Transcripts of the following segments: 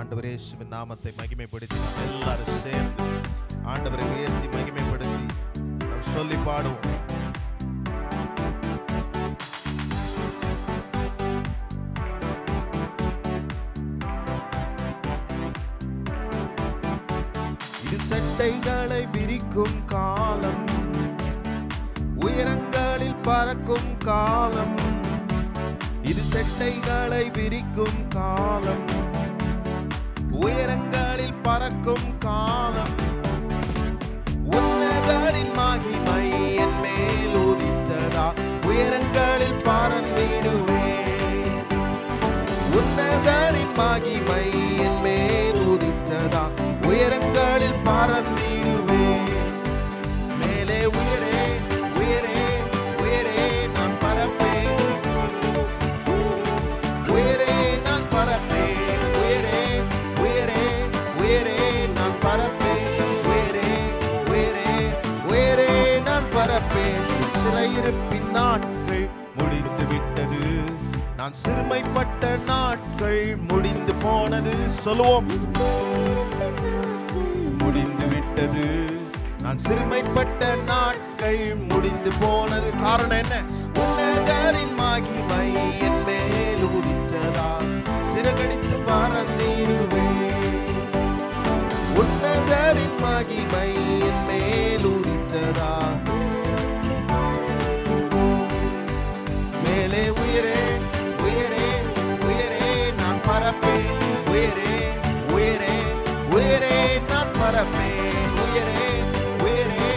ஆண்டவர் இயேசுவின் நாமத்தை மகிமைப்படுத்தி நாம் எல்லாரும் சேர்ந்து ஆண்டவரை உயர்த்தி மகிமைப்படுத்தி நாம் சொல்லி பாடுவோம். இது சட்டைகளை விரிக்கும் காலம், உயரங்களில் பறக்கும் காலம். இது சட்டைகளை விரிக்கும் காலம், உயரங்களில் பறக்கும் காலம். உன்னதரின் மகிமை என் மேல் உதித்ததா, உயரங்களில் பறந்திடுவேன். உன்னதரின் மகிமை என் மேல் உதித்ததா, உயரங்களில் பறந்திடுவேன். மேலே உயரே உயரே உயரே நான் பறப்பேன், உயரே நான் பறப்பேன், உயரே உயரே உயரே நான் பறப்பேன், உயரே உயரே உயரே நான் பறப்பேன். சிறையிருப்பின் நாட்கள் முடிந்து விட்டது, நான் சிறுமைப்பட்ட நாட்கள் முடிந்து போனது. சொல்லுவோம், முடிந்து விட்டது, நான் சிறுமைப்பட்ட நாட்கள் முடிந்து போனது. காரணம் என்ன? உன்னதரின் மகிமை என் மேல் உதித்ததா, சிறகடித்து பறந்திடுவேன். உன்னதரின் மகிமை என் மேல் உதித்ததா, மேலே உயரே உயரே உயரே நான் பறப்பேன், உயரே உயரே உயரே நான் பறப்பேன், உயரே உயரே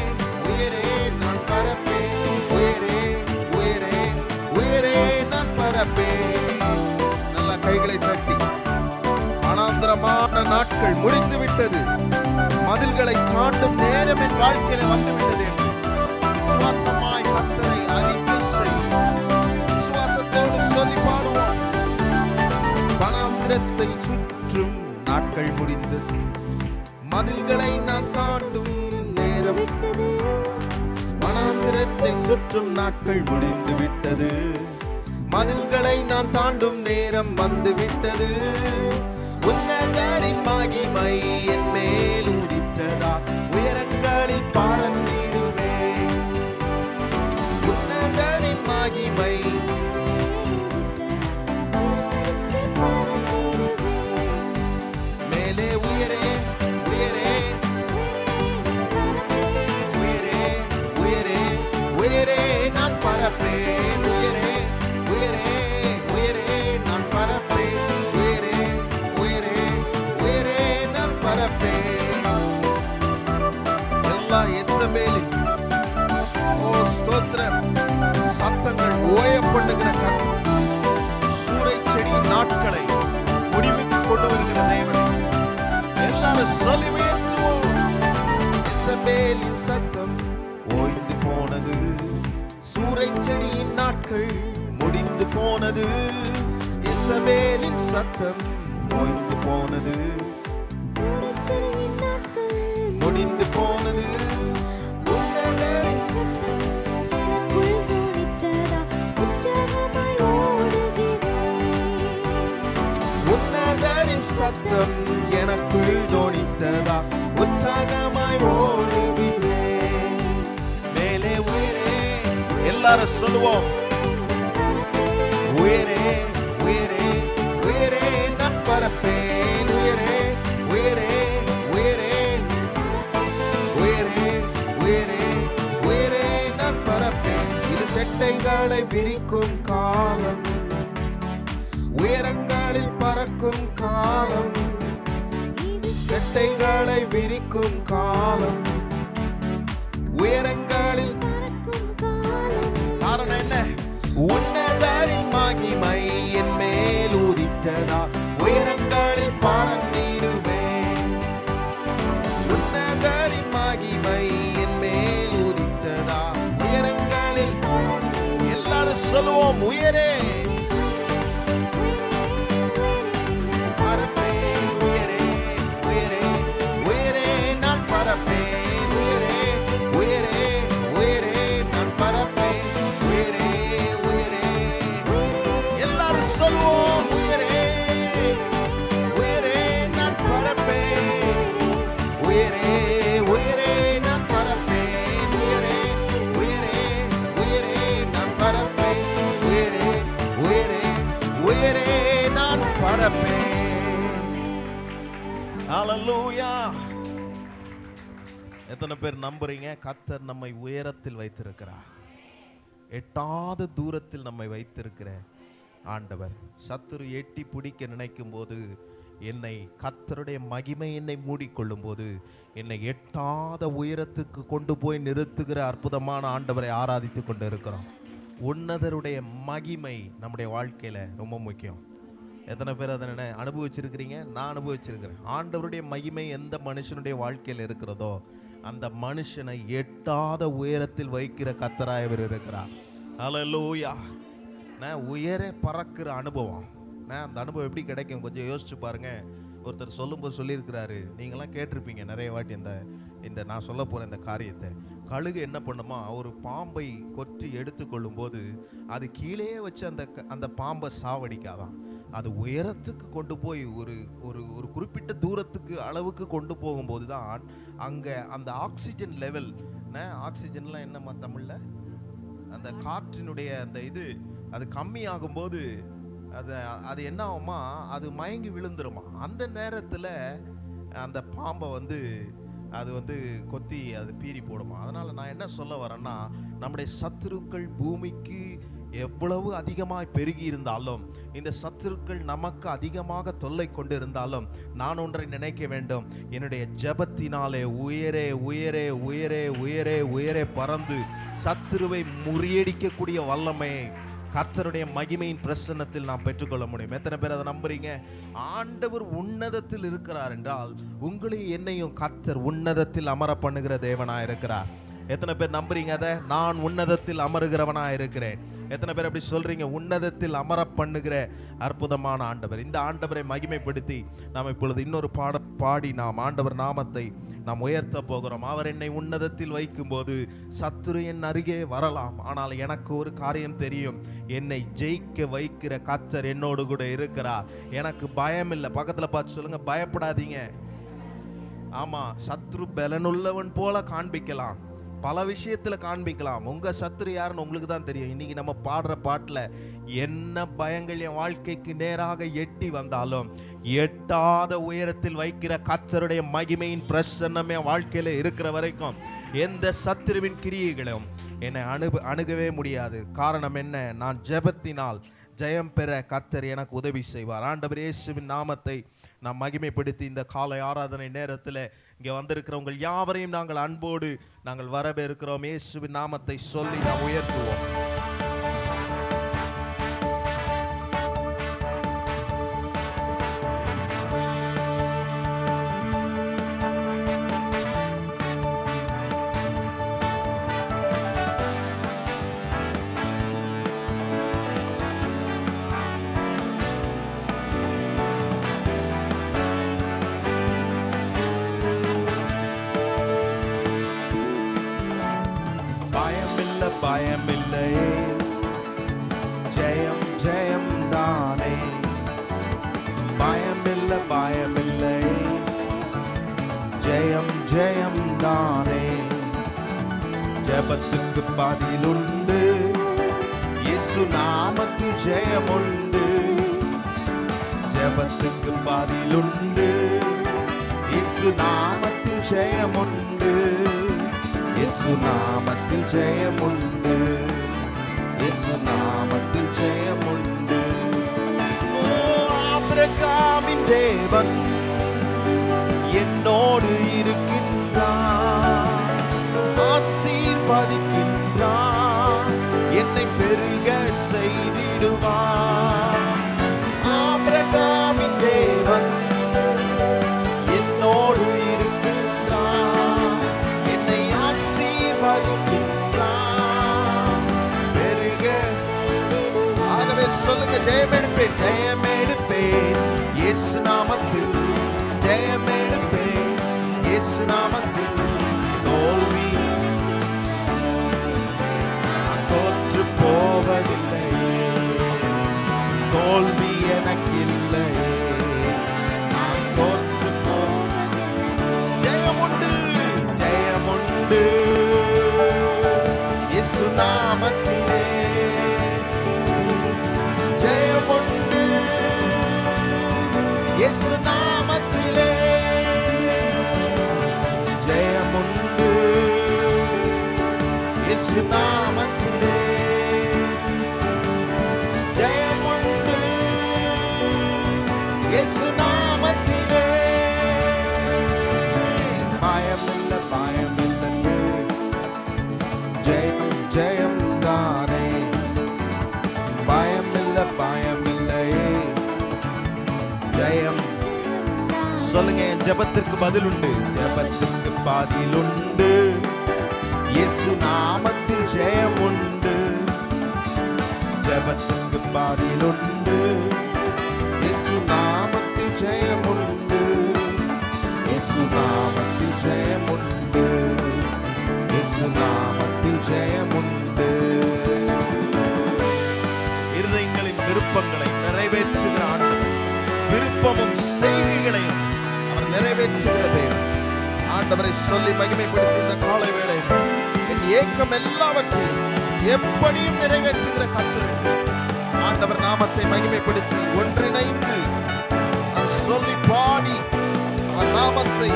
உயரே நான் பறப்பேன், உயரே உயரே உயரே நான் பறப்பேன். நல்ல கைகளை தட்டி. அனாந்தரமான நாட்கள் முடிந்து விட்டது, மதில்களை தாண்டும் நேரம் என் வாழ்க்கையில் வந்துவிட்டது. விசுவாசமாய் கர்த்தரை அறிக்கை செய், விசுவாசத்தோடு சொல்லி பாடுவோம். வனாந்திரத்தை சுற்றும் நாட்கள் முடிந்தது, மதில்களை நான் தாண்டும் நேரம். வனாந்திரத்தை சுற்றும் நாட்கள் முடிந்து விட்டது, மதில்களை நான் தாண்டும் நேரம் வந்து விட்டது. உன்னதரின் மகிமை என் மேல் உதித்ததா, உயரங்களில் பறந்திடுவேன். உன்னதரின் மகிமை மேலே உயரே உயரே உயரே உயரே உயரே நான் பறப்பேன், உயரே உயரே உயரே நான் பறப்பேன், உயரே உயரே உயரே நான் பறப்பேன். எல்லா இசபேலின் ஓ ஸ்தோத்திரம் சத்தங்கள் ஓய பண்ணுகிற கர்த்தர், சூறை செடியின் நாட்களை முடிவுக்கு கொண்டு வருகிற தேவன். எல்லாரும் சொல்லி உயர்த்துவோம். இசபேலின் சத்தம் ஓய்ந்து போனது, சூறை செடியின் நாட்கள் முடிந்து போனது. இசபேலின் சத்தம் ஓய்ந்து போனது, முடிந்து போனது. உன்னதரின் உன்னதரின் சத்தம் எனக்குள் தோணித்ததா, உற்சாகமாய் ஓடுகிறேன். மேலே உயரே, எல்லாரும் சொல்லுவோம், உயரே உயரே உயரே நான் பறப்பேன், உயரே உயரே உயரே உயரே உயரே உயரே நான் பறப்பேன். இது செட்டைகளை விரிக்கும் காலம், உயரங்களில் பறக்கும் காலம். செட்டைகளை விரிக்கும் காலம், உயரங்களில். காரணம் என்ன? உன்னதரின் மகிமை என் மேல் உதித்ததா, உயரங்களில் பறந்திடுவேன். உன்னதரின் மகிமை என் மேல் உதித்ததா, உயரங்களில். எல்லாரும் சொல்லுவோம், உயரே பறப்பேன், உயரே உயரே உயரே நான் பறப்பேன், உயரே உயரே உயரே நான் பறப்பேன், உயரே உயரே. எல்லாரும் சொல்லுவோம், உயரே உயரே நான் ஹல்லேலூயா. எத்தனை பேர் நம்புறீங்க? கர்த்தர் நம்மை உயரத்தில் வைத்திருக்கிறார். எட்டாத தூரத்தில் நம்மை வைத்திருக்கிற ஆண்டவர். சத்துரு எட்டி பிடிக்க நினைக்கும் போது, என்னை கர்த்தருடைய மகிமை என்னை மூடிக்கொள்ளும் போது, என்னை எட்டாத உயரத்துக்கு கொண்டு போய் நிறுத்துகிற அற்புதமான ஆண்டவரை ஆராதித்து கொண்டு இருக்கிறோம். உன்னதருடைய மகிமை நம்முடைய வாழ்க்கையில ரொம்ப முக்கியம். எத்தனை பேர் அதை அனுபவிச்சிருக்கிறீங்க? நான் அனுபவிச்சிருக்கிறேன். ஆண்டவருடைய மகிமை எந்த மனுஷனுடைய வாழ்க்கையில் இருக்கிறதோ அந்த மனுஷனை எட்டாத உயரத்தில் வைக்கிற கர்த்தராய் அவர் இருக்கிறார். ஹல்லேலூயா. நான் உயர பறக்கிற அனுபவம், அந்த அனுபவம் எப்படி கிடைக்கும் கொஞ்சம் யோசிச்சு பாருங்க. ஒருத்தர் சொல்லும்போது சொல்லியிருக்கிறாரு, நீங்களாம் கேட்டிருப்பீங்க நிறைய வாட்டி இந்த நான் சொல்ல போகிற இந்த காரியத்தை. கழுகு என்ன பண்ணுமா, ஒரு பாம்பை கொற்றி எடுத்துக்கொள்ளும் போது அது கீழே வச்சு அந்த பாம்பை சாவடிக்காதான், அது உயரத்துக்கு கொண்டு போய் ஒரு ஒரு ஒரு குறிப்பிட்ட தூரத்துக்கு அளவுக்கு கொண்டு போகும்போது தான் அங்கே அந்த ஆக்சிஜன் லெவல், ஆக்சிஜன்லாம் என்னம்மா தமிழில், அந்த காற்றினுடைய அந்த அது கம்மியாகும்போது அது என்ன ஆகுமா, அது மயங்கி விழுந்துருமா. அந்த நேரத்தில் அந்த பாம்பை அது கொத்தி அது பீறி போடுமா. அதனால் நான் என்ன சொல்ல வரேன்னா, நம்முடைய சத்துருக்கள் பூமிக்கு எவ்வளவு அதிகமாக பெருகி இருந்தாலும், இந்த சத்துருக்கள் நமக்கு அதிகமாக தொல்லை கொண்டு இருந்தாலும், நான் ஒன்றை நினைக்க வேண்டும், என்னுடைய ஜெபத்தினாலே உயரே உயரே உயரே உயரே உயரே பறந்து சத்துருவை முறியடிக்கக்கூடிய வல்லமையை கர்த்தருடைய மகிமையின் பிரசன்னத்தில் நாம் பெற்றுக்கொள்ள முடியும். எத்தனை பேர் அதை நம்புறீங்க? ஆண்டவர் உன்னதத்தில் இருக்கிறார் என்றால் உங்களையும் என்னையும் கர்த்தர் உன்னதத்தில் அமர பண்ணுகிற தேவனாய் இருக்கிறார். எத்தனை பேர் நம்புறீங்க அதை? நான் உன்னதத்தில் அமருகிறவனா இருக்கிறேன். எத்தனை பேர் அப்படி சொல்றீங்க? உன்னதத்தில் அமர பண்ணுகிற அற்புதமான ஆண்டவர். இந்த ஆண்டவரை மகிமைப்படுத்தி நாம் இப்பொழுது இன்னொரு பாடி நாம் ஆண்டவர் நாமத்தை நாம் உயர்த்த போகிறோம். அவர் என்னை உன்னதத்தில் வைக்கும் போது சத்துரு என் அருகே வரலாம், ஆனால் எனக்கு ஒரு காரியம் தெரியும், என்னை ஜெயிக்க வைக்கிற கர்த்தர் என்னோடு கூட இருக்கிறார். எனக்கு பயம் இல்லை. பக்கத்தில் பார்த்து சொல்லுங்க, பயப்படாதீங்க. ஆமா, சத்ரு பலனுள்ளவன் போல காண்பிக்கலாம், பல விஷயத்துல காண்பிக்கலாம். உங்க சத்துரு யாருன்னு உங்களுக்கு தான் தெரியும். இன்னைக்கு நம்ம பாடுற பாட்டுல என்ன பயங்கள் என் வாழ்க்கைக்கு நேராக எட்டி வந்தாலும், எட்டாத உயரத்தில் வைக்கிற கர்த்தருடைய மகிமையின் பிரசன்னம் என் வாழ்க்கையில இருக்கிற வரைக்கும் எந்த சத்துருவின் கிரியைகளும் என்னை அணுகவே முடியாது. காரணம் என்ன? நான் ஜெபத்தினால் ஜெயம் பெற கர்த்தர் எனக்கு உதவி செய்வார். ஆண்டவர் இயேசுவின் நாமத்தை நாம் மகிமைப்படுத்தி இந்த காலை ஆராதனை நேரத்தில் இங்கே வந்திருக்கிறவங்க யாவரையும் நாங்கள் அன்போடு நாங்கள் வரவேற்கிறோம். இயேசுவின் நாமத்தை சொல்லி நாம் உயர்த்துவோம். பயமில்லை, ஜெயம் ஜெயம் தானே. பயமில்லை பயமில்லை, ஜெயம் ஜெயம் தானே. ஜெபத்துக்கு பதிலுண்டு, இயேசு நாமத்தில் ஜெயமுண்டு. ஜெபத்துக்கு பதிலுண்டு, இயேசு நாமத்தில் ஜெயமுண்டு. இயேசு நாமத்தில் ஜெயமுண்டு, இயேசு நாமத்தில் ஜெயமுண்டு. ஓ ஆபிரகாமின் தேவன் என்னோடு இருக்கின்றார், ஆசீர்வதிக்கின்றார், என்னை பெருக செய்திடுவார். ஆபிரகாமின் தேவன் என்னோடு சொல்லுங்க, ஜெயமெடுப்பேன் ஜெயமெடுப்பேன் இயேசு நாமத்தில், ஜெயமெடுப்பேன் இயேசு நாமத்தில். தோல்வி நான் தோற்று போவதில்லை, தோல்வி எனக்கு இல்லை, நான் தோற்று ஜெயமுண்டு ஜெயமுண்டு இயேசு நாமத்திலே. ஜெயமுண்டு இயேசு நாமத்திலே ஜெயமுண்டு. இயேசு நாமத்திலே ஜெயமுண்டு. இயேசு நாமத்திலே பயமில்லை பயமில்லை, ஜெயம் ஜெயம் தானே. பயமில்லை பயமில்லை, ஜெயம். சொல்லுங்க, என் ஜெபத்திற்கு பதில் உண்டு. ஜெபத்திற்கு பதில் உண்டு. இயேசு நாமத்தில் ஜெயம் உண்டு. ஜெபத்திற்கு பதில் உண்டு. இயேசு நாமத்தில் ஜெயம் உண்டு. இயேசு நாமத்தில் ஜெயம் உண்டு. இயேசு நாமத்தில் ஜெயம் உண்டு. இருதயங்களின் விருப்பங்களை நிறைவேற்றுகிற ஆண்டவர், விருப்பமும் செய்திகளையும் அவர் நிறைவேற்றுகிற தேவன். ஆண்டவரை சொல்லி மகிமைப்படுத்தி இந்த காலை வேளையில் என் ஏக்கம் எல்லாவற்றையும் எப்படியும் நிறைவேற்றுகிற கர்த்தர் என்று ஆண்டவர் நாமத்தை மகிமைப்படுத்தி ஒன்றிணைந்து சொல்லி பாடி அவர் நாமத்தை,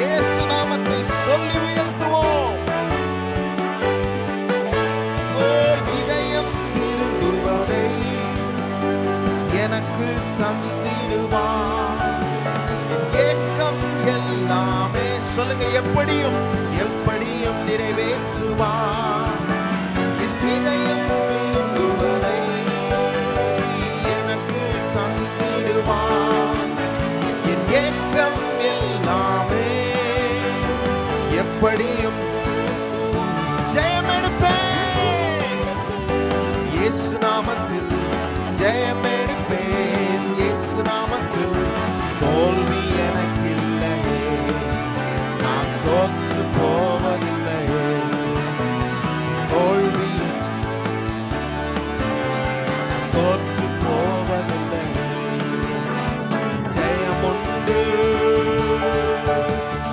இயேசு நாமத்தை சொல்லி உயர்த்துவோம். ஓ இதயம் திரும்புவதை எனக்கு தந்திடுவார். என் ஏக்கம் எல்லாமே சொல்லுங்க, எப்படியும் எப்படியும் நிறைவேற்றுவார். என் இதயம் திரும்புவதை எனக்கு தந்திடுவார். என் ஏக்கம் எல்லாமே எப்படியும் ஜெயம் எடுப்பேன். இயேசு நாமத்தில் ஜெயம் எடுப்பேன். இயேசு நாமத்தில் தோல்வி எனக்கு இல்லையே, நான் தோற்று போவதில்லையே. தோல்வி தோற்று போவதில்லையே. ஜெயமுண்டு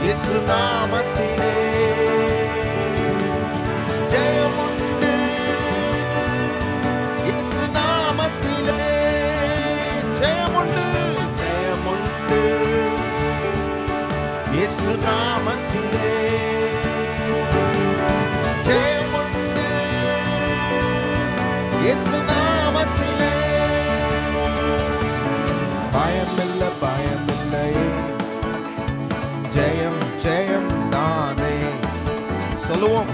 இயேசு நாமத்திலே. ஜெயமுண்டு இயேசு நாமத்திலே. ஜெயமுண்டு ஜெயமுண்டு இயேசு நாமத்திலே. ஜெயமுண்டு இயேசு நாமத்திலே. பயமில்லை பயமில்லை, ஜெயம் ஜெயம் தானே. சொல்லுவோம்,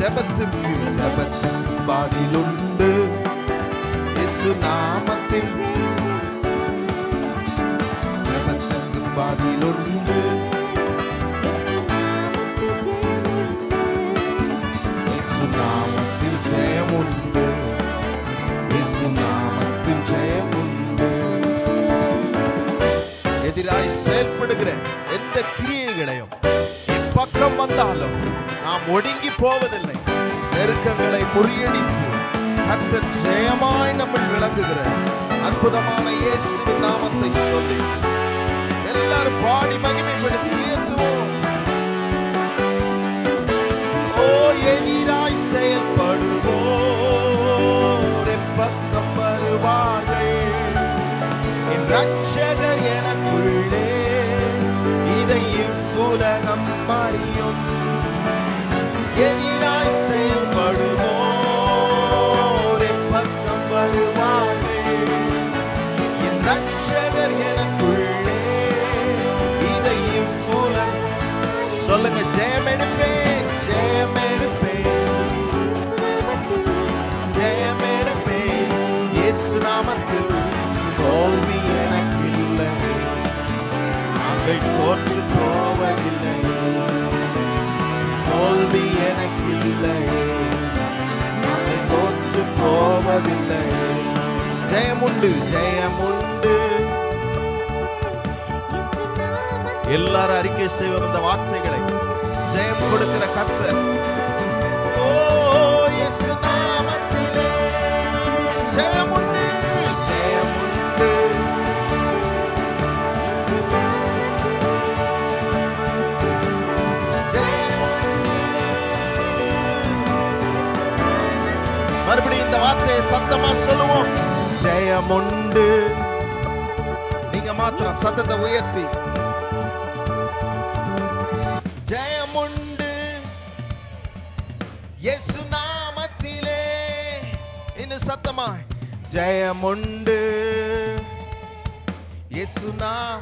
ஜெபத்திற்கு ஜெபத்திற்கு பதிலுண்டு. இயேசு நாமத்தில் ஜெபத்திற்கு பதிலுண்டு. இயேசு நாமத்தில் ஜெயமுண்டு. இயேசு நாமத்தில் ஜெயமுண்டு. எதிராய் செயல்படுகிற எந்த கிரியைகளையும் என் பக்கம் வந்தாலும் நாம் ஒடுங்கி போவதில்லை. நெருக்கங்களை முறியடித்து கர்த்தர் ஜெயமாய் நம்மில் விளங்குகிற அற்புதமான இயேசுவின் நாமத்தை சொல்லி எல்லாரும் பாடி மகிமைப்படுத்தி உயர்த்துவோம். ஓ எதிராய் செயல்படுவோர் என் பக்கம் வருவார்கள். என் ரட்சகர் எனக்குள்ளே, இதை இவ்வுலகம் அறியும். எதிராய் செயல்படுவோர் என் பக்கம் வருவார்கள். என் ரட்சகர் எனக்குள்ளே, இதை இவ்வுலகம். சொல்லுங்க, ஜெயம் எடுப்பேன் ஜெயம் எடுப்பேன் ஜெயம் எடுப்பேன். இயேசு நாமத்தில் தோல்வி எனக்கு இல்லை, நாங்கள் தோற்று போவதில்லை. தோல்வி எனக்கு இல்லை, நாங்கள் தோற்று போவதில்லை. ஜெயமுண்டு ஜெயமுண்டு. எல்லாரும் அறிக்கை செய்வோம் இந்த வார்த்தைகளை. ஜெயம் கொடுக்கிற கர்த்தர். ஓ இயேசு நாமத்திலே ஜெயமுண்டு ஜெயமுண்டு. மறுபடியும் இந்த வார்த்தையை சத்தமா சொல்லுவோம். ஜெயம் உண்டு. நீங்க மாத்திரம் சத்தத்தை உயர்த்தி ஜெயம் உண்டு இயேசு நாமத்திலே. இன்னும் சத்தமா ஜெயம் உண்டு இயேசு நாம.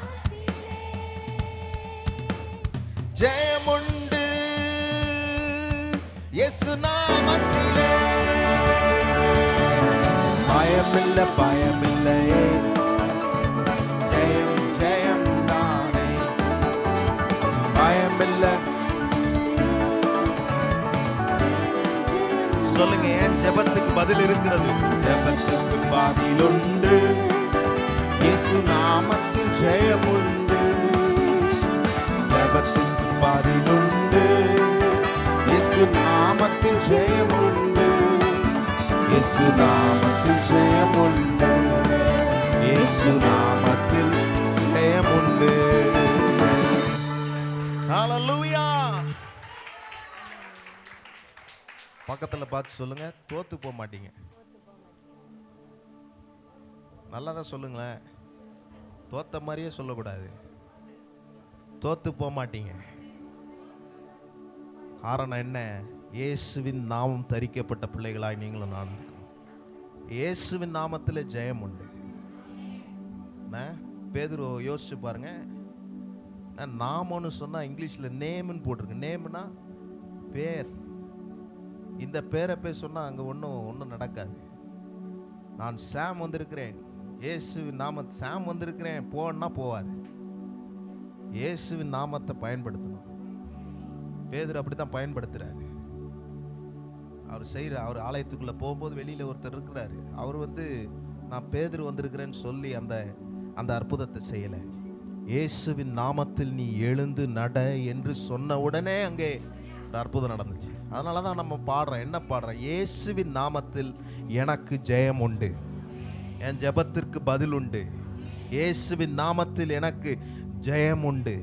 ஜெயம் உண்டு இயேசு நாமத்திலே. பயமில்லை பயமில்லை, ஜெயம் ஜெயம் தானே. பயமில்லை. சொல்லுங்க, என் ஜெபத்துக்கு பதில் இருக்கிறது. ஜெபத்துக்கு பதில் உண்டு இயேசு நாமத்தில் ஜெயம் உண்டு. ஜெபத்துக்கு பதில் உண்டு இயேசு நாமத்தில் ஜெயம் உண்டு. இயேசு நாமத்தில் ஜெயம் உண்டு. இயேசு நாமத்தில் ஜெயம் உண்டு. ஹல்லேலூயா. பக்கத்துல பார்த்து சொல்லுங்க, தோத்து போக மாட்டீங்க. நல்லாதான் சொல்லுங்களேன். தோத்த மாதிரியே சொல்லக்கூடாது. தோத்து போக மாட்டீங்க. காரணம் என்ன? இயேசுவின் நாமம் தரிக்கப்பட்ட பிள்ளைகளாய் நீங்களும் நான் இருக்கணும். இயேசுவின் நாமத்தில் ஜெயம் உண்டு. பேதுரு யோசிச்சு பாருங்க. நாமன்னு சொன்னா இங்கிலீஷ்ல நேம்னு போட்டிருக்கு. நேம்னா பேர். இந்த பேரை போய் சொன்னா அங்க ஒன்றும் நடக்காது. நான் சாம் வந்திருக்கிறேன், இயேசுவின் நாம சாம் வந்திருக்கிறேன் போன்னா போவாது. இயேசுவின் நாமத்தை பயன்படுத்தணும். பேதுரு அப்படித்தான் பயன்படுத்துறாரு. அவர் ஆலயத்துக்குள்ள போகும்போது வெளியில ஒருத்தர் இருக்கிறாரு. அவர் நான் பேதுரு வந்திருக்கிறேன்னு சொல்லி அந்த அற்புதத்தை செய்யல. இயேசுவின் நாமத்தில் நீ எழுந்து நட என்று சொன்ன உடனே அங்கே ஒரு அற்புதம் நடந்துச்சு. அதனாலதான் நம்ம பாடுறோம். என்ன பாடுறோம்? இயேசுவின் நாமத்தில் எனக்கு ஜெயம் உண்டு, என் ஜெபத்திற்கு பதில் உண்டு. இயேசுவின் நாமத்தில் எனக்கு ஜெயம் உண்டு.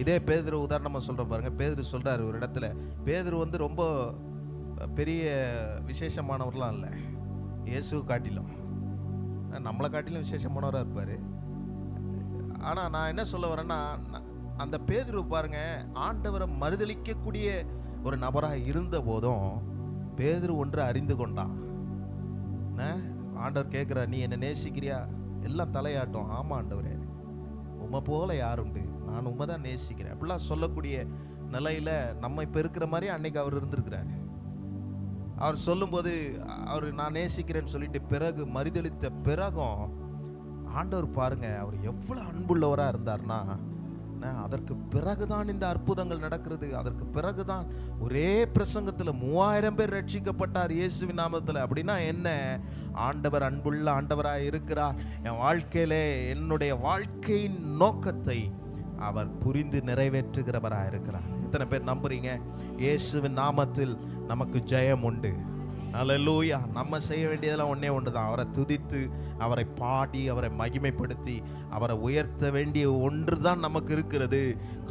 இதே பேதுரு உதாரணமா சொல்ற பாருங்க. பேதுரு சொல்றாரு ஒரு இடத்துல. பேதுரு ரொம்ப பெரிய விசேஷமானவர்லாம் இல்லை, இயேசுவை காட்டிலும் நம்மளை காட்டிலும் விசேஷமானவராக இருப்பார். ஆனால் நான் என்ன சொல்ல வரேன்னா, அந்த பேதுரு பாருங்க, ஆண்டவரை மறுதலிக்கக்கூடிய ஒரு நபராக இருந்த போதும் பேதுரு ஒன்று அறிந்து கொண்டான். ஆண்டவர் கேட்குறார், நீ என்னை நேசிக்கிறியா? எல்லாம் தலையாட்டும். ஆமா ஆண்டவரே, உம்மை போல யாருண்டு, நான் உண்மை தான் நேசிக்கிறேன் அப்படிலாம் சொல்லக்கூடிய நிலையில நம்ம இப்போ இருக்கிற மாதிரி அன்னைக்கு அவர் இருந்திருக்கிறார். அவர் சொல்லும்போது அவர் நான் நேசிக்கிறேன்னு சொல்லிட்டு பிறகு மறுதலித்த பிறகும் ஆண்டவர் பாருங்க அவர் எவ்வளவு அன்புள்ளவராக இருந்தார்னா, அதற்கு பிறகுதான் இந்த அற்புதங்கள் நடக்கிறது. அதற்கு பிறகுதான் ஒரே பிரசங்கத்தில் 3000 பேர் ரட்சிக்கப்பட்டார் இயேசுவின் நாமத்தில். அப்படின்னா என்ன? ஆண்டவர் அன்புள்ள ஆண்டவராக இருக்கிறார். என் வாழ்க்கையிலே என்னுடைய வாழ்க்கையின் நோக்கத்தை அவர் புரிந்து நிறைவேற்றுகிறவராக இருக்கிறார். எத்தனை பேர் நம்புறீங்க? இயேசுவின் நாமத்தில் நமக்கு ஜெயம் உண்டு. அல்லேலூயா. நம்ம செய்ய வேண்டியதெல்லாம் ஒன்றே ஒன்று தான். அவரை துதித்து, அவரை பாடி, அவரை மகிமைப்படுத்தி, அவரை உயர்த்த வேண்டிய ஒன்று தான் நமக்கு இருக்கிறது.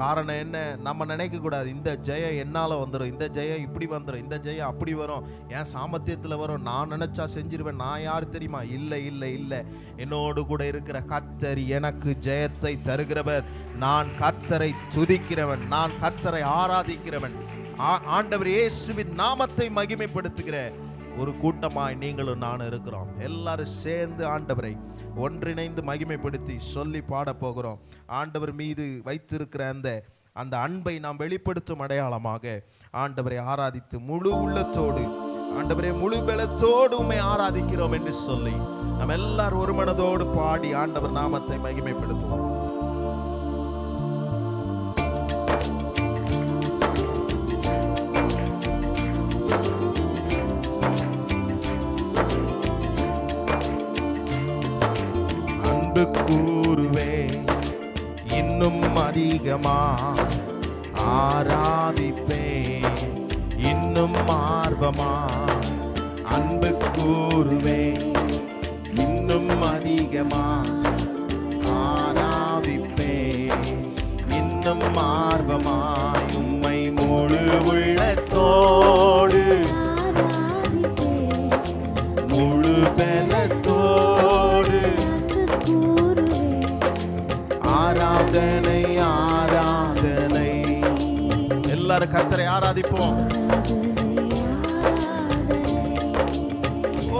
காரணம் என்ன? நம்ம நினைக்கக்கூடாது இந்த ஜெயம் என்னால் வந்துடும், இந்த ஜெயம் இப்படி வந்துடும், இந்த ஜெயம் அப்படி வரும், என் சாமர்த்தியத்தில் வரும், நான் நினச்சா செஞ்சிருவேன், நான் யார் தெரியுமா? இல்லை இல்லை இல்லை. என்னோடு கூட இருக்கிற கர்த்தர் எனக்கு ஜெயத்தை தருகிறவர். நான் கர்த்தரை துதிக்கிறவன், நான் கர்த்தரை ஆராதிக்கிறவன். ஆண்டவர் இயேசுவின் நாமத்தை மகிமைப்படுத்துகிற ஒரு கூட்டமாய் நீங்களும் நானும் இருக்கிறோம். எல்லாரும் சேர்ந்து ஆண்டவரை ஒன்றிணைந்து மகிமைப்படுத்தி சொல்லி பாட போகிறோம். ஆண்டவர் மீது வைத்திருக்கிற அந்த அன்பை நாம் வெளிப்படுத்தும் அடையாளமாக ஆண்டவரை ஆராதித்து முழு உள்ளத்தோடு, ஆண்டவரே முழு பலத்தோடு உம்மை ஆராதிக்கிறோம் என்று சொல்லி நாம் எல்லாரும் ஒரு மனதோடு பாடி ஆண்டவர் நாமத்தை மகிமைப்படுத்துவோம். கூறுவே இன்னும் அதிகமா ஆராதிப்பே, இன்னும் ஆர்வமா அன்பு கூறுவே, இன்னும் அதிகமா ஆராதிப்பே, இன்னும் ஆர்வமாய் உம்மை முழு உள்ளத்தோடு பலத்தோடு ஆராதனை ஆராதனை. எல்லாரும் கர்த்தரை ஆராதிப்போம்.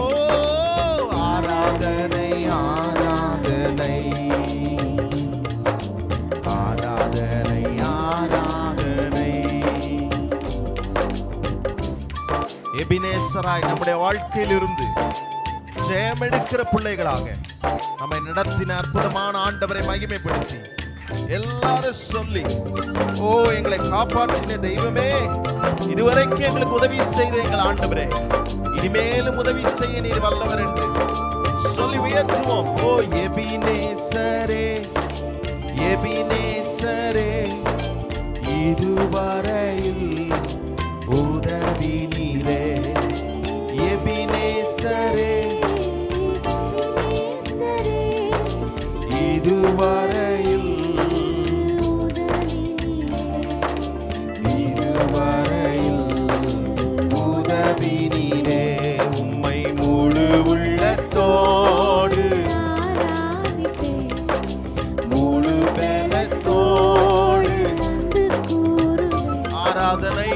ஓ ஆராதனை ஆராதனை ஆராதனை ஆராதனை. எபினேசராய் நம்முடைய வாழ்க்கையில் இருந்து ஜெயமெடுக்கிற பிள்ளைகளாக நம்மை நடத்தின அற்புதமான ஆண்டவரை மகிமைப்படுத்தி எல்லாரும் சொல்லி, ஓ எங்களை காப்பாற்றின தெய்வமே, இதுவரைக்கும் எங்களுக்கு உதவி செய்த எங்கள் ஆண்டவரே, இனிமேலும் உதவி செய்ய நீர் வல்லவர் என்று சொல்லி உயர்த்துவோம். ஓ எபினேசரே எபினேசரே, இதுவரையில் உதவி நீரே. எபினேசரே இதுவரையில் இதுவரையில் உதவி நீரே. உம்மை முழு உள்ளத்தோடு முழு பலத்தோடு ஆராதனை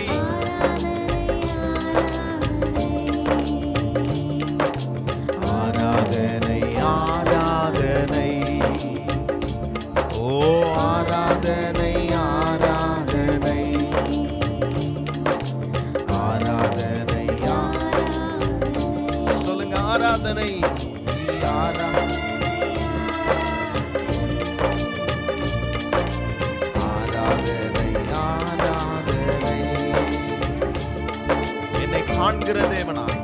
ஆராதனை ஆராதனை. ஓ ஆராதனை ஆராதனை ஆராதனை. சொல்லுங்க ஆராதனை ஆராதனை ஆராதனை. என்னை காண்கிற தேவனாய்,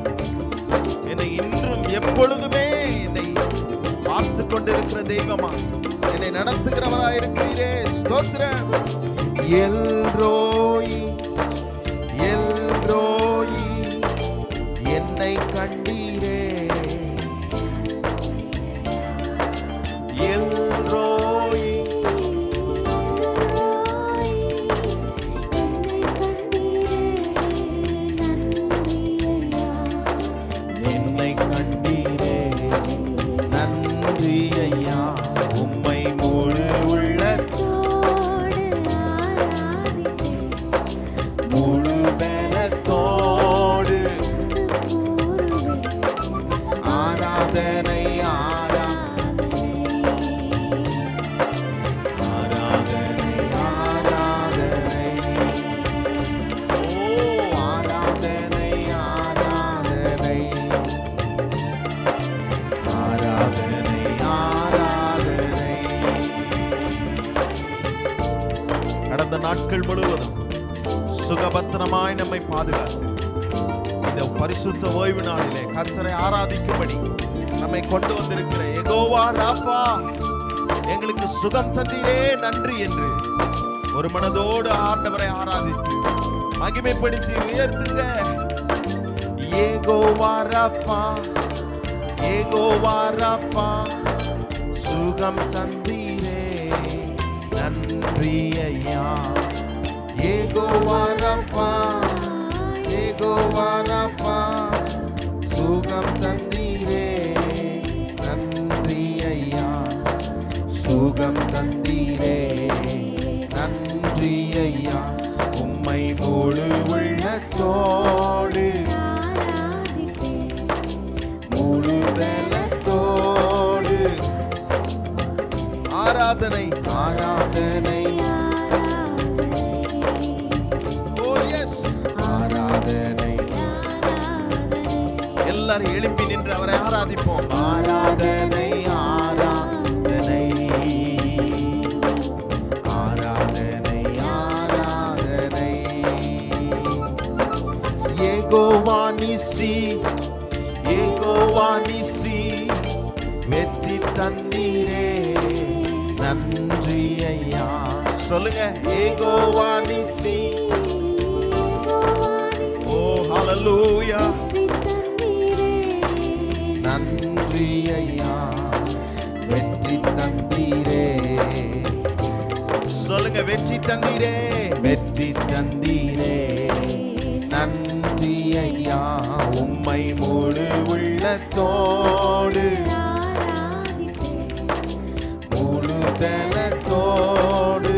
என்னை இன்றும் எப்பொழுதுமே என்னை பார்த்து கொண்டிருக்கிற தெய்வமா, என்னை நடத்துகிறவராய் இருக்கிறீரே, ஸ்தோத்திரம். எல்ரோயி எல்ரோயி, என்னை கண்டீரே. எல்ரோயி என்னை கண்டீரே, நன்றி ஐயா. உம்மை முழு உள்ளத்தோடு முழு பலத்தோடு ஆராதனை ஆராதனை ஆராதனை. ஓ ஆராதனை ஆராதனை ஆராதனை ஆராதனை. கடந்த நாட்கள் முழுவதும் சுகபத்திரமாய் நம்மை பாதுகாத்து இந்த பரிசுத்த ஓய்வு நாளிலே கர்த்தரை ஆராதிக்கும்படி நம்மை கொண்டு வந்திருக்கிற யெகோவா ராஃபா, எங்களுக்கு சுகம் தந்தீரே நன்றி என்று ஒரு மனதோடு ஆண்டவரை ஆராதித்து மகிமைப்படுத்தி உயர்த்துங்க. யெகோவா ராஃபா யெகோவா ராஃபா, சுகம் தந்தீரே நன்றி ஐயா. யெகோவா ராஃபா யெகோவா ராஃபா, சுகம் தந்தீரே நன்றி ஐயா. சுகம் தந்தீரே நன்றி ஐயா. உம்மை முழு உள்ளத்தோடு முழு பலத்தோடு ஆராதனை ஆராதனை. ஓ எஸ் ஆராதனை. எல்லாரும் எழும்பி நின்று அவரை ஆராதிப்போம். ஆராதனை ஆராதனை ஆராதனை ஆராதனை. யெகோவா நிசி யெகோவா நிசி, வெற்றி தந்தீரே நன்றி ஐயா. சொல்லுங்க யெகோவா நிசி. ஓ ஹல்லேலூயா, நன்றி ஐயா, வெற்றி தந்தீரே. சொல்லுங்க வெற்றி தந்தீரே வெற்றி தந்தீரே நன்றி ஐயா உம்மை முழு உள்ளத்தோடு முழு பலத்தோடு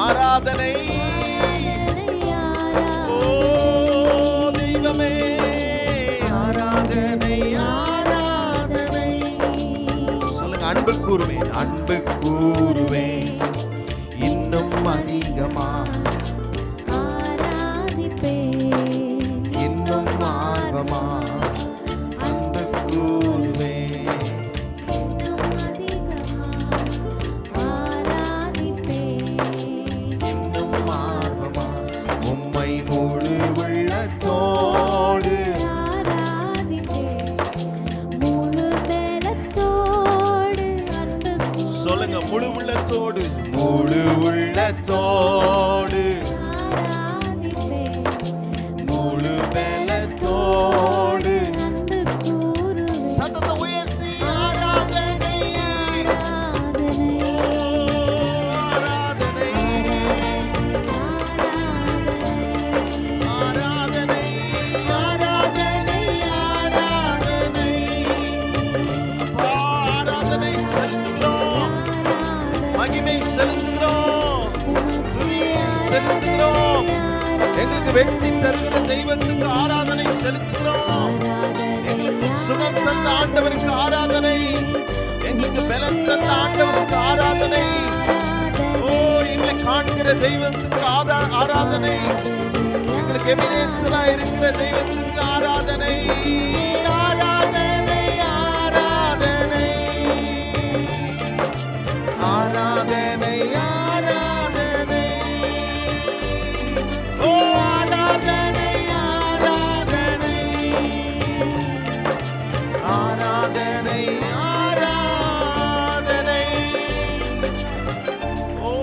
ஆராதனை. ஓ தெய்வமே ஆராதனை ஆராதனை. சொல்லுங்க, அன்பு கூறுவேன் அன்பு கூறுவேன் இன்னும் அதிகமா இன்னும் ஆர்வமா அன்பு கூறுவேன் இன்னும் ஆர்வமா உம்மை முழு உள்ளத்தோடு. சொல்லுங்க, முழு உள்ளத்தோடு முழு உள்ளத்தோடு முழு பலத்தோடு. சத்தத்தை உயர்த்தி ஆராதனை ஆராதனை ஆராதனை ஆராதனை ஆராதனை. அப்பா ஆராதனை செலுத்துகிறோம், மகிமை செலுத்துகிறோம், துதியை செலுத்துகிறோம். எங்களுக்கு வெற்றி தருகிற தெய்வத்துக்கு ஆராதனை செலுத்துகிறோம். எங்களுக்கு சுகம் தந்த ஆண்டவருக்கு ஆராதனை, எங்களுக்கு பலம் தந்த ஆண்டவருக்கு ஆராதனை. ஓ எங்களை காண்கிற தெய்வத்துக்கு ஆராதனை, எங்களுக்கு எபினேசரா இருக்கிற தெய்வத்துக்கு ஆராதனை ஆராதனை ஆராதனை ஆராதனை ஆராதனை. ஓ ஆராதனை ஆராதனை ஆராதனை ஆராதனை. ஓ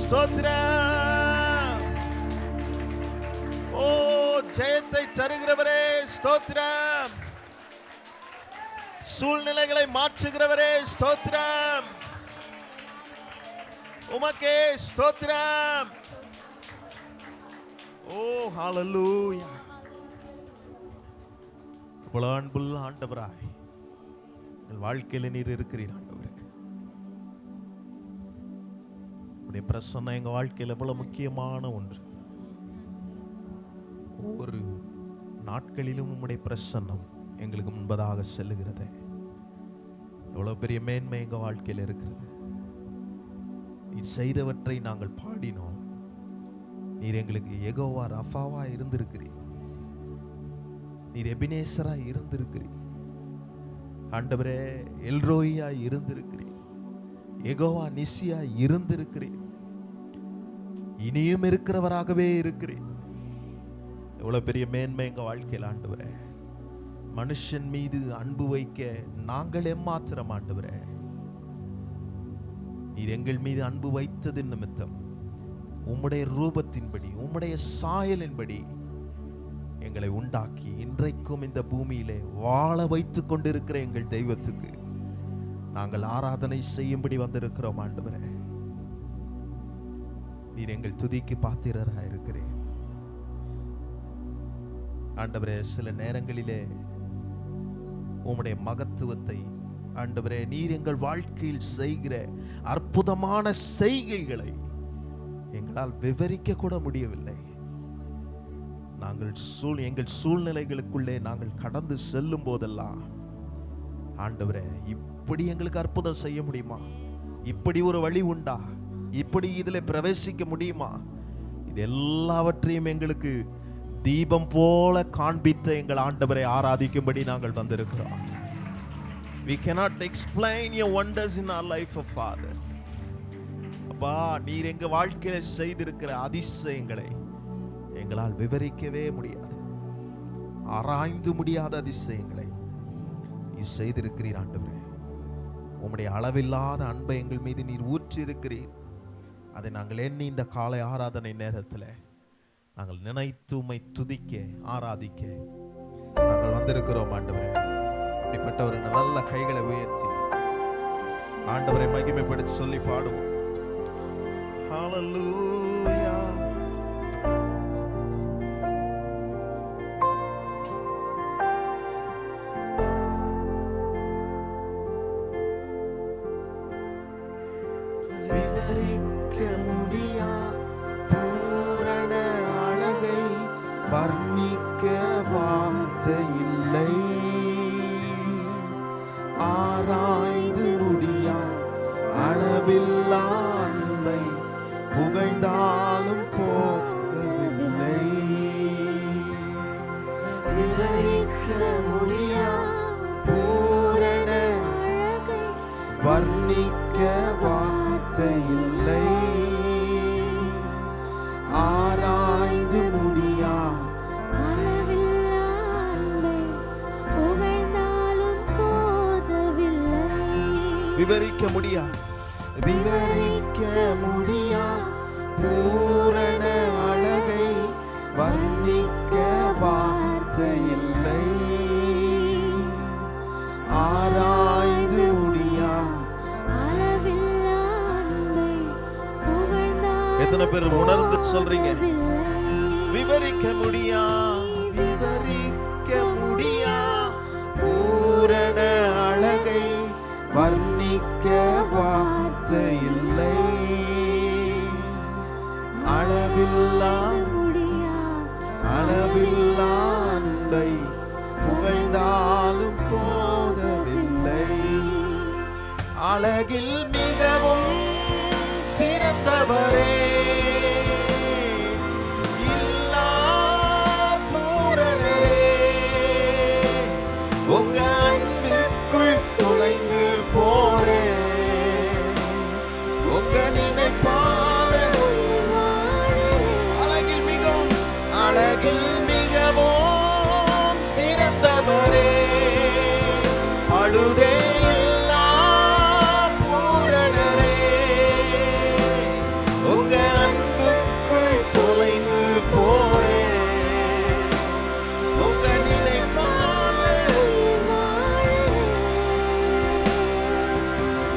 ஸ்தோத்திரம். ஓ ஜெயத்தை தருகிறவரே ஸ்தோத்திரம். சூழ்நிலைகளை மாற்றுகிறவரே ஸ்தோத்திரம். உமக்கே ஸ்தோத்திரம். ஓ ஹalleluya. இவ்வளவு அன்புள்ள ஆண்டவராய் எங்கள் வாழ்க்கையில நீர் இருக்கிறீர் ஆண்டவரே. உம்முடைய பிரசன்னம் எங்க வாழ்க்கையில எவ்வளவு முக்கியமான ஒன்று. ஒவ்வொரு நாட்களிலும் உம்முடைய பிரசன்னம் எங்களுக்கு முன்பதாக செல்லுகிறது. எவ்வளவு பெரிய மேன்மை எங்க வாழ்க்கையில் இருக்கிறது. நீர் செய்தவற்றை நாங்கள் பாடினோம். நீர் எங்களுக்கு யெகோவா ரஃபாவா இருந்திருக்கிறீர். நீர் எபினேசரா இருந்திருக்கிறீர் ஆண்டவரே. எல்ரோயா இருந்திருக்கிறீர். யெகோவா நிசியா இருந்திருக்கிறீர். இனியும் இருக்கிறவராகவே இருக்கிறீர். எவ்வளவு பெரிய மேன்மை எங்க வாழ்க்கையில் ஆண்டவரே. மனுஷன் மீது அன்பு வைக்க நாங்கள் எம்மாத்திரம் ஆண்டவரே. நீர் எங்கள் மீது அன்பு வைத்தது நிமித்தம் உம்முடைய ரூபத்தின்படி உம்முடைய சாயலின்படி எங்களை உண்டாக்கி இன்றைக்கும் இந்த பூமியிலே வாழ வைத்துக் கொண்டிருக்கிற எங்கள் தெய்வத்துக்கு நாங்கள் ஆராதனை செய்யும்படி வந்திருக்கிறோம் ஆண்டவரே. நீர் எங்கள் துதிக்கு பாத்திரராக இருக்கிறேன் ஆண்டவரே. சில நேரங்களிலே உம்முடைய மகத்துவத்தை ஆண்டவரே நீர் எங்கள் வாழ்க்கையில் செய்கிற அற்புதமான செய்கைகளை எங்களால் விவரிக்க கூட முடியவில்லை. நாங்கள் எங்கள் சூழ்நிலைகளுக்குள்ளே நாங்கள் கடந்து செல்லும் போதெல்லாம் ஆண்டவரே இப்படி எங்களுக்கு அற்புதம் செய்ய முடியுமா? இப்படி ஒரு வழி உண்டா? இப்படி இதில் பிரவேசிக்க முடியுமா? இது எல்லாவற்றையும் எங்களுக்கு தீபம் போல காண்பித்த எங்கள் ஆண்டவரை ஆராதிக்கும்படி நாங்கள் வந்திருக்கிறோம். We cannot explain your wonders in our life, oh Father. அப்பா நீர் எங்க வாழ்க்கையில செய்திருக்கிற அதிசயங்களை எங்களால் விவரிக்கவே முடியாது. ஆராய்ந்து முடியாத அதிசயங்களை நீ செய்திருக்கிறீர் ஆண்டவரே. உம்முடைய அளவில்லாத அன்பை எங்கள் மீது நீர் ஊற்றி இருக்கிறீர். அதை நாங்கள் எண்ணி இந்த காலை ஆராதனை நேரத்தில் நாங்கள் நினைத்து உம்மை துதிக்க ஆராதிக்க நாங்கள் வந்திருக்கிறோம் ஆண்டவரே. அப்படிப்பட்ட ஒரு நல்ல கைகளை உயர்த்தி ஆண்டவரை மகிமைப்படுத்தி சொல்லி பாடுவோம். ஹalleluya விவரிக்க முடியா பூரண அழகை வர்ணிக்க வார்த்தை இல்லை. ஆராய்ந்து முடியா. எத்தனை பேர் உணர்ந்து சொல்றீங்க? விவரிக்க முடியா பூரண அழகை வர்ணிக்க வார்த்தை இல்லை. அளவில்லா அன்பை புகழ்ந்தாலும் போதவில்லை. அழகில் மிகவும் சிறந்தவரே, இல்லா பூரணரே, உங்க அன்பிற்குள் தொலைந்து போறேன். உங்க நினைப்பால அழகில் மிகவும் சிறந்தவரே, அழுதே இல்லா பூரணரே, உங்க அன்புக்குள் தொலைந்து போறேன். உங்க நினைப்பால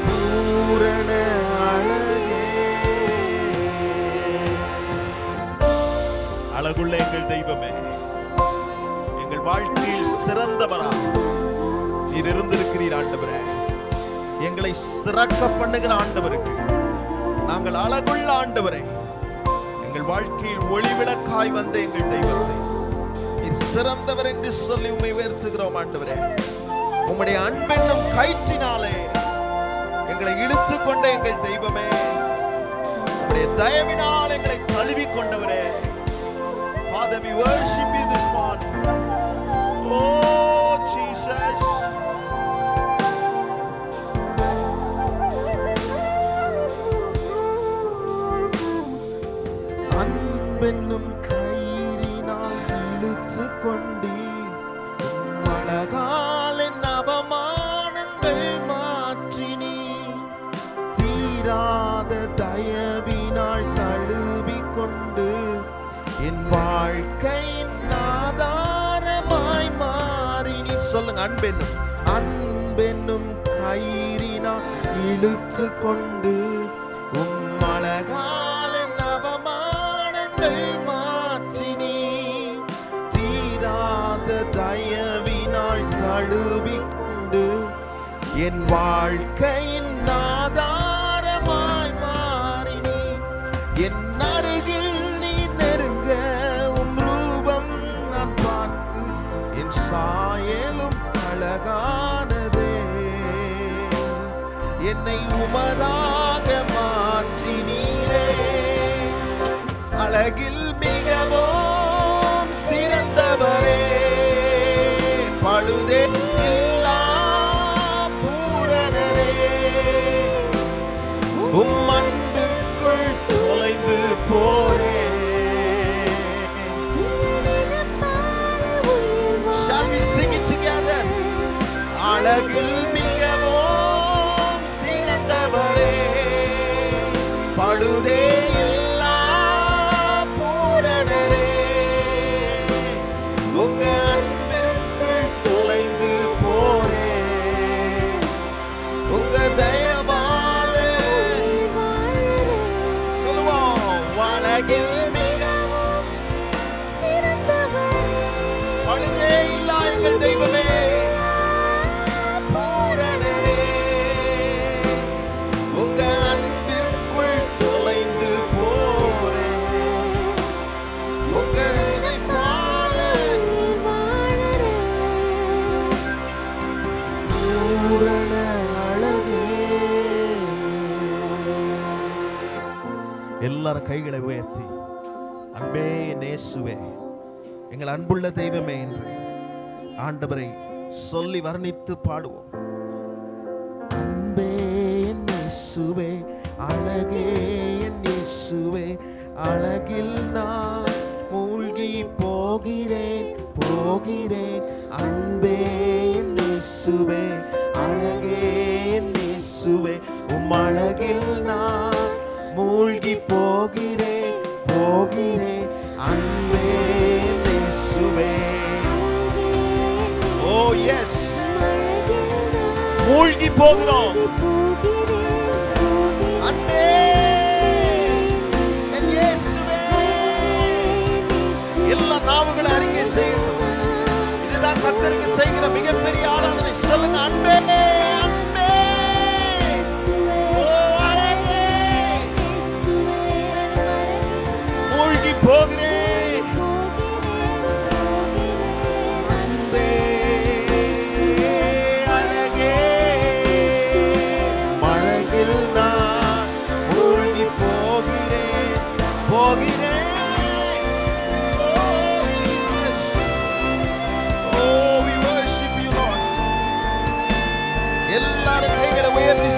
பூரண அழகே. அழகுள்ள எங்கள் தெய்வமே, எங்கள் வாழ்க்கையில் சிறந்தவரா நீர் இருந்திருக்கிறீர் ஆண்டவரே. எங்களை சிறக்க பண்ணுகிற ஆண்டவருக்கு நாங்கள் அழகுள்ள ஆண்டவரே, எங்கள் வாழ்க்கையில் ஒளிவிளக்காய் வந்த எங்கள் தெய்வத்தை நீர் சிறந்தவர் என்று சொல்லி உம்மை உயர்த்துகிறோம் ஆண்டவரே. உம்முடைய அன்பென்னும் கயிற்றினாலே எங்களை இழுத்து கொண்ட எங்கள் தெய்வமே, உம்முடைய தயவினால் எங்களை தழுவி கொண்டவரே. Father, we worship you this morning. Oh, Jesus. அன்பென்னும் கயிறினால் இழுத்து கொண்டீ, அழகால் என் அவமானங்கள் மாற்றினீ, தீராத தயவினால் தழுவி கொண்டு என் வாழ்க்கையின் ஆதாரமாய் மாறினீ. சொல்லுங்க, அன்பென்னும் கயிறினால் இழுத்து கொண்டு உம் அழகால் என் அவமானங்கள் மாற்றினீ, தீராத தயவினால் தழுவி கொண்டு என் வாழ்க்கையின் ஆதாரமாய் மாறினீ. என் அருகில் சாயலும் அழகானதே, என்னை உமதாக மாற்றினீரே. அழகில் மிகவும் சிறந்தவரே, பழுதே இல்லா பூரணரே, உம் அன்பிற்குள் தொலைந்து போறே. அழகில் மிகவும் சிறந்தவரே, பழுதே இல்லா பூரணரே, உங்க அன்பிற்குள் தொலைந்து போறே. உங்க தயவால சொல்லுவோம், அழகில் மிகவும் சிறந்தவரே, பழுதே இல்லா எங்கள் தெய்வமே, எல்லாரும் கைகளை உயர்த்தி அன்பே நேசுவே, எங்கள் அன்புள்ள தெய்வமே என்று ஆண்டவரை சொல்லி வர்ணித்து பாடுவோம். அன்பே நேசுவே, அழகே நேசுவே, அழகில் நான் மூழ்கி போகிறேன். அன்பே நேசுவே, அழகே நேசுவே, இயேசுவே உம் அழகில் நான் மூழ்கி போகிறேன் போகிறேன் அன்பே இயேசுவே. ஓ எஸ், மூழ்கி போகிறோம் அன்பே என் இயேசுவே. எல்லா நாவுகளை அறிக்கை செய்யட்டும். இதுதான் கர்த்தருக்கு செய்கிற மிகப்பெரிய ஆராதனை. சொல்லுங்க, அன்பே அன்பே. ஓ அழகே, மூழ்கி போகிறேன்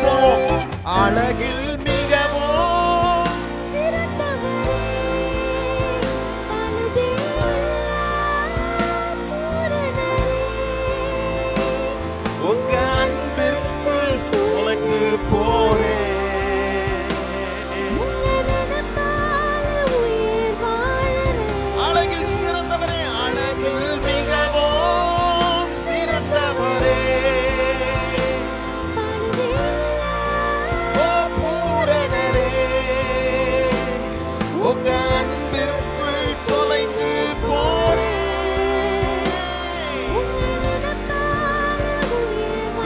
சொல்வோம். அழகில் மிகவும் உங்க அன்பிற்குள் தொலைந்து போறேன். அழகில் சிறந்தவரே, அழகில் மிகவும் சிறந்தவரே.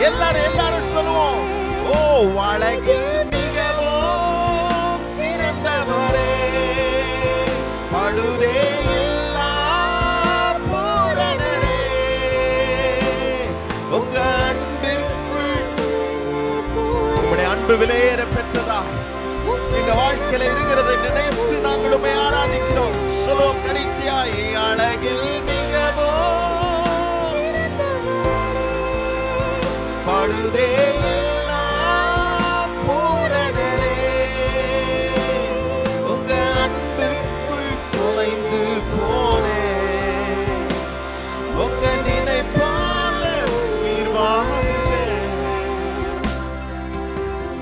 எல்லாரும் சொல்லுவோம். ஓ அழகில் மிகவும் சிறந்தவரே, பழுதே இல்லா பூரணரே, உங்க அன்பிற்குள் உங்களுடைய அன்பு விலையேற பெற்றதா எங்க வாழ்க்கையில இருக்கிறதை நினைத்து நாங்கள் உம்மை ஆராதிக்கிறோம். சொல்லுவோம் கடைசியாய், அழகில் மிகவும் பழுதே இல்லா பூரணரே, உங்க அன்பிற்குள் தொலைந்து போனேன், உங்க நினைப்பால உயிர் வாழ்கிறேன்,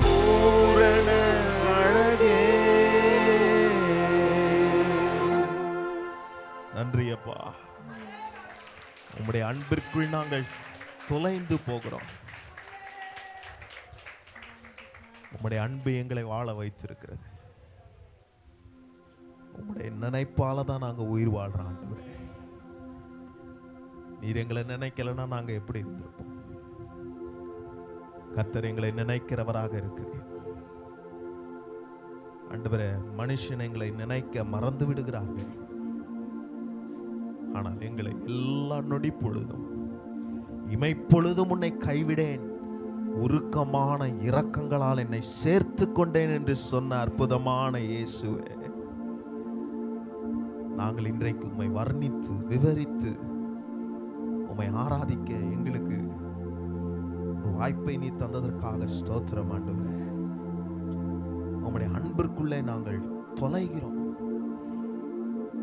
பூரண அழகே. நன்றி அப்பா, உம்முடைய அன்பிற்குள் நாங்கள் தொலைந்து போகிறோம். உம்முடைய அன்பு எங்களை வாழ வைத்திருக்கிறது. உம்முடைய நினைப்பால தான் நாங்க உயிர் வாழ்றோம் ஆண்டவரே. நீர் எங்களை நினைக்கலன்னா நாங்க எப்படி இருந்திருப்போம்? கர்த்தர் எங்களை நினைக்கிறவராக இருக்கிறீர் ஆண்டவரே. மனுஷன் எங்களை நினைக்க மறந்து விடுகிறார்கள். ஆனால் எங்களை எல்லா நொடி பொழுதும் இமைப்பொழுதும் உன்னை கைவிடேன், உருக்கமான இரக்கங்களால் என்னை சேர்த்து கொண்டேன் என்று சொன்ன அற்புதமான இயேசுவே, நாங்கள் இன்றைக்கு உம்மை வர்ணித்து விவரித்து உம்மை ஆராதிக்க எங்களுக்கு ஒரு வாய்ப்பை நீ தந்ததற்காக ஸ்தோத்திரம் ஆண்டவரே. உம்முடைய அன்பிற்குள்ளே நாங்கள் தொலைகிறோம்.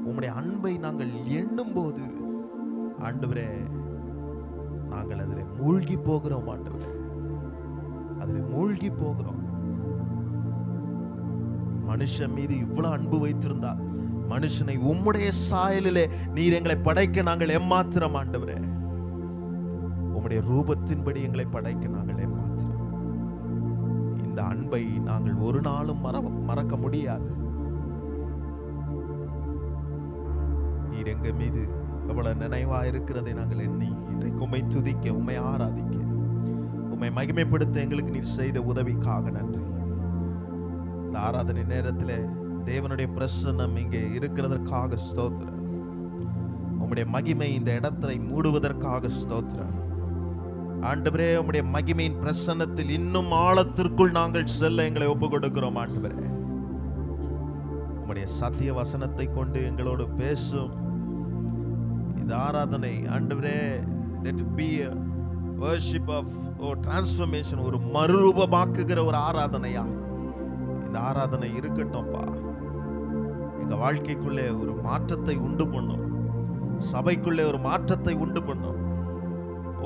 உம்முடைய அன்பை நாங்கள் எண்ணும் போது ஆண்டவரே நாங்கள் அதில் மூழ்கி போகிறோம் ஆண்டவரே, அதில் மூழ்கி போகிறோம். மனுஷன் மீது இவ்வளவு அன்பு வைத்திருந்தா, மனுஷனை உம்முடைய சாயலிலே நீர் எங்களை படைக்க நாங்கள் ஏமாத்திரம் ஆண்டவரே. உம்முடைய ரூபத்தின்படி எங்களை படைக்க நாங்கள் ஏமாத்திரம். இந்த அன்பை நாங்கள் ஒரு நாளும் மறக்க முடியாது. நீர் எங்க மீது எவ்வளவு நினைவா இருக்கிறதை நாங்கள் எண்ணி இன்றைக்கு உம்மை துதிக்க, உம்மை ஆராதிக்க, உம்மை மகிமைப்படுத்த எங்களுக்கு நீர் செய்த உதவிக்காக நன்றி. இந்த ஆராதனை நேரத்தில் தேவனுடைய பிரசன்னம் இங்கே இருக்கிறதற்காக ஸ்தோத்திரம். உம்முடைய மகிமை இந்த இடத்தை மூடுவதற்காக ஸ்தோத்திரம் ஆண்டவரே. உம்முடைய மகிமையின் பிரசன்னத்தில் இன்னும் ஆழத்திற்குள் நாங்கள் செல்ல எங்களை ஒப்பு கொடுக்கிறோம் ஆண்டவரே. உம்முடைய சத்திய வசனத்தை கொண்டு எங்களோடு பேசும் இந்த ஆராதனை ஆண்டவரே. let it be a worship of transformation, ஒரு மறுரூபமாக்குகிற ஒரு ஆராதனையா இந்த ஆராதனை இருக்கட்டும்பா. எங்க வாழ்க்கைக்குள்ளே ஒரு மாற்றத்தை உண்டு பண்ணும், சபைக்குள்ளே ஒரு மாற்றத்தை உண்டு பண்ணும்.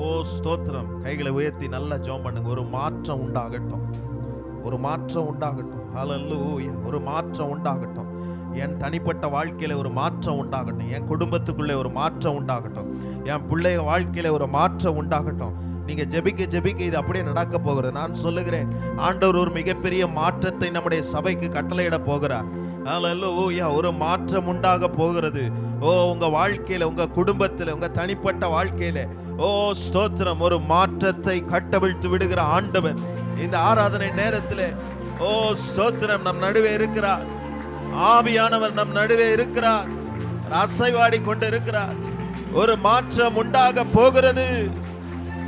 ஓ ஓ ஸ்தோத்திரம். கைகளை உயர்த்தி நல்லா ஜெபம் பண்ணுங்க. ஒரு மாற்றம் உண்டாகட்டும், ஒரு மாற்றம் உண்டாகட்டும். ஹல்லேலூயா. ஒரு மாற்றம் உண்டாகட்டும். என் தனிப்பட்ட வாழ்க்கையில ஒரு மாற்றம் உண்டாகட்டும். என் குடும்பத்துக்குள்ளே ஒரு மாற்றம் உண்டாகட்டும். என் பிள்ளை வாழ்க்கையில ஒரு மாற்றம் உண்டாகட்டும். நீங்க ஜெபிக்க ஜெபிக்க இது அப்படியே நடக்க போகிறது. நான் சொல்லுகிறேன், ஆண்டவர் ஒரு மிகப்பெரிய மாற்றத்தை நம்முடைய சபைக்கு கட்டளையிட போகிறார். ஹல்லேலூயா. ஒரு மாற்றம் உண்டாக போகிறது. ஓ, உங்க வாழ்க்கையில, உங்க குடும்பத்தில், உங்க தனிப்பட்ட வாழ்க்கையில, ஓ ஸ்தோத்திரம், ஒரு மாற்றத்தை கட்டவிழ்த்து விடுகிற ஆண்டவர் இந்த ஆராதனை நேரத்தில், ஓ ஸ்தோத்திரம், நம் நடுவே இருக்கிறார். ஆவியானவர் நம் நடுவே இருக்கிறார். அசைவாடி கொண்டு இருக்கிறார். ஒரு மாற்றம் உண்டாக போகிறது.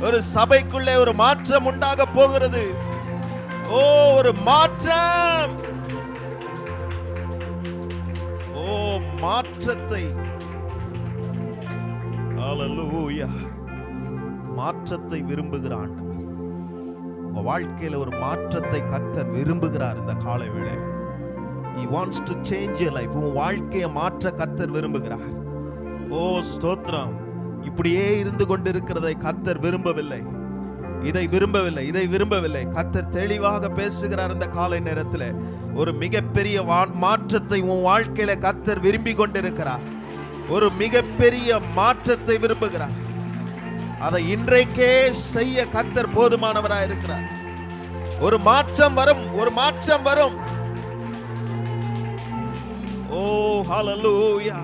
ஒரு சபைக்குள்ளே ஒரு மாற்றம் உண்டாக போகிறது. ஓ, ஒரு மாற்றம். ஓ, மாற்றத்தை, ஹல்லேலூயா, மாற்றத்தை விரும்புகிற ஆண்டவர். உங்க வாழ்க்கையில ஒரு மாற்றத்தை கர்த்தர் விரும்புகிறார். இந்த காலை வேளையில் He wants to change your life. உன் வாழ்க்கையை மாற்ற கர்த்தர் விரும்புகிறார். ஓ ஸ்தோத்திரம். இப்படியே இருந்து கொண்டிருக்கிறதை கர்த்தர் விரும்பவில்லை. இதை விரும்பவில்லை. கர்த்தர் தெளிவாக பேசுகிறார். இந்த காலை நேரத்தில் ஒரு மிகப்பெரிய மாற்றத்தை உன் வாழ்க்கையில கர்த்தர் விரும்பி கொண்டிருக்கிறார். ஒரு மிகப்பெரிய மாற்றத்தை விரும்புகிறார். அதை இன்றைக்கே செய்ய கர்த்தர் போதுமானவராய் இருக்கிறார். ஒரு மாற்றம் வரும், ஒரு மாற்றம் வரும். ஓ ஹல்லேலூயா.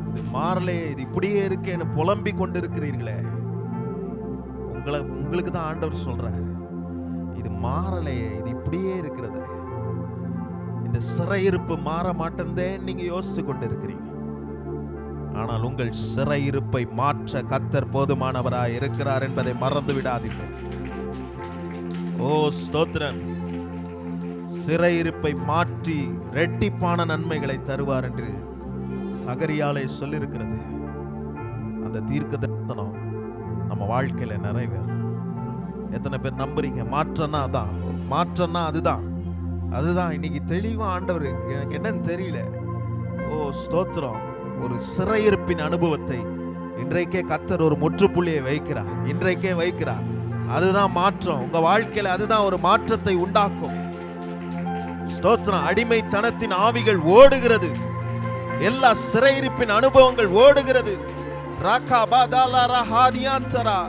இது மாறலே, இது இப்படியே இருக்கேன்னு புலம்பிக் கொண்டிருக்கிறீர்களே, உங்களுக்கு தான் ஆண்டவர் சொல்றார், இது மாறலையே, இது இப்படியே இருக்கிறது, இந்த சிறையிருப்பு மாற மாட்டேன் நீங்க யோசிச்சு கொண்டிருக்கிறீங்க. ஆனால் உங்கள் சிறையிருப்பை மாற்ற கர்த்தர் போதுமானவராய் இருக்கிறார் என்பதை மறந்து விடாதீர்கள். ஓ ஸ்தோத்திரம். சிறையிருப்பை மாற்றி இரட்டிப்பான நன்மைகளை தருவார் என்று சகரியாலே சொல்லியிருக்கிறது. அந்த தீர்க்கதரிசனம் நம்ம வாழ்க்கையில நிறைவேறும். எத்தனை பேர் நம்புறீங்க? மாற்றம்னா அதான், மாற்றம்னா அதுதான். இன்னைக்கு தெளிவா ஆண்டவர், எனக்கு என்னன்னு தெரியல, ஓ ஸ்தோத்திரம், ஒரு சிறையிருப்பின் அனுபவத்தை இன்றைக்கே கர்த்தர் ஒரு முற்றுப்புள்ளியை வைக்கிறார். இன்றைக்கே வைக்கிறார். அதுதான் மாற்றம். உங்க வாழ்க்கையில அதுதான் ஒரு மாற்றத்தை உண்டாக்கும். ஸ்தோத்திரம். அடிமைத்தனத்தின் ஆவிகள் ஓடுகிறது. எல்லா சிறையிருப்பின் அனுபவங்கள் ஓடுகிறது. ராகா பாதாலா ரஹாதியாந்தரா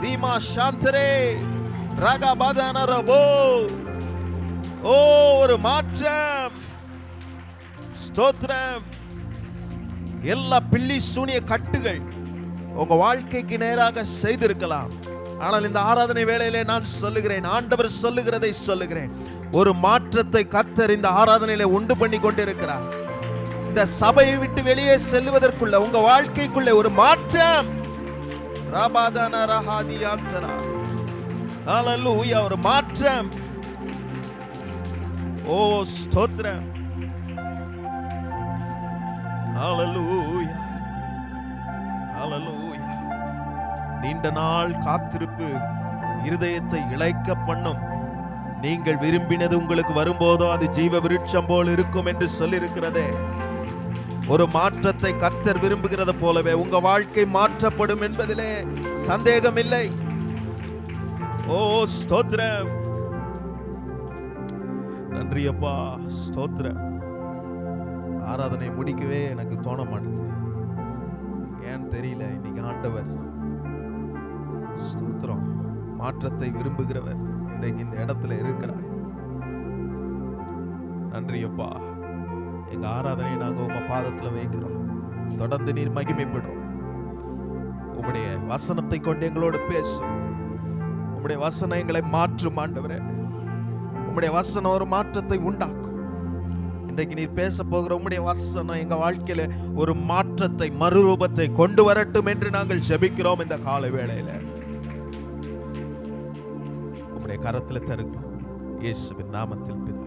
ரீமா சாந்தரே ராகா பாதானரபோ. ஓ, ஒரு மாற்றம். ஸ்தோத்திரம். எல்லா பில்லி சூனிய கட்டுகள் உங்க வாழ்க்கைக்கு நேராக செய்திருக்கலாம். ஆனால் இந்த ஆராதனை வேளையிலே நான் சொல்லுகிறேன், ஆண்டவர் சொல்லுகிறதை சொல்லுகிறேன், ஒரு மாற்றத்தை கர்த்தர் இந்த ஆராதனையிலே உண்டு பண்ணி கொண்டிருக்கிறார். இந்த சபையை விட்டு வெளியே செல்வதற்குள்ள உங்க வாழ்க்கைக்குள்ள ஒரு மாற்றம். ராபாதானா ரஹாதியாந்தரா. ஹல்லேலூயா. ஒரு மாற்றம். ஓ ஸ்தோத்திரம். ஹல்லேலூயா. ஹல்லேலூயா. நீண்ட நாள் காத்திருப்பு இருதயத்தை இளைக்க பண்ணும். நீங்கள் விரும்பினது உங்களுக்கு வரும்போதோ அது ஜீவ விருட்சம் போல் இருக்கும் என்று சொல்லியிருக்கிறதே. ஒரு மாற்றத்தை கர்த்தர் விரும்புகிறது போலவே உங்க வாழ்க்கை மாற்றப்படும் என்பதிலே சந்தேகம் இல்லை. ஓ ஸ்தோத்திரம். நன்றி அப்பா. ஸ்தோத்திரம். ஆராதனை முடிக்கவே எனக்கு தோண மாட்டேது. ஏன் தெரியல. இன்னைக்கு ஆண்டவர் ஸ்தோத்திரம் மாற்றத்தை விரும்புகிறவர் இன்றைக்கு இந்த இடத்துல இருக்கிறார். நன்றி அப்பா. எங்க ஆராதனை நாங்க உங்க பாதத்துல வைக்கிறோம். தொடர்ந்து நீர் மகிமைப்படும். உம்முடைய வசனத்தை கொண்டு எங்களோடு பேசும். உம்முடைய வசனம் எங்களை மாற்றும் ஆண்டவரே. உம்முடைய வசனம் ஒரு மாற்றத்தை உண்டாக்கும். இன்றைக்கு நீர் பேச போகிற உம்முடைய வசனம் எங்க வாழ்க்கையில ஒரு மாற்றத்தை, மறுரூபத்தை கொண்டு வரட்டும் என்று நாங்கள் ஜெபிக்கிறோம். இந்த காலை வேளையில உம்முடைய கரத்தில் தருகிறோம். இயேசுவின் நாமத்தில் பிதாவே.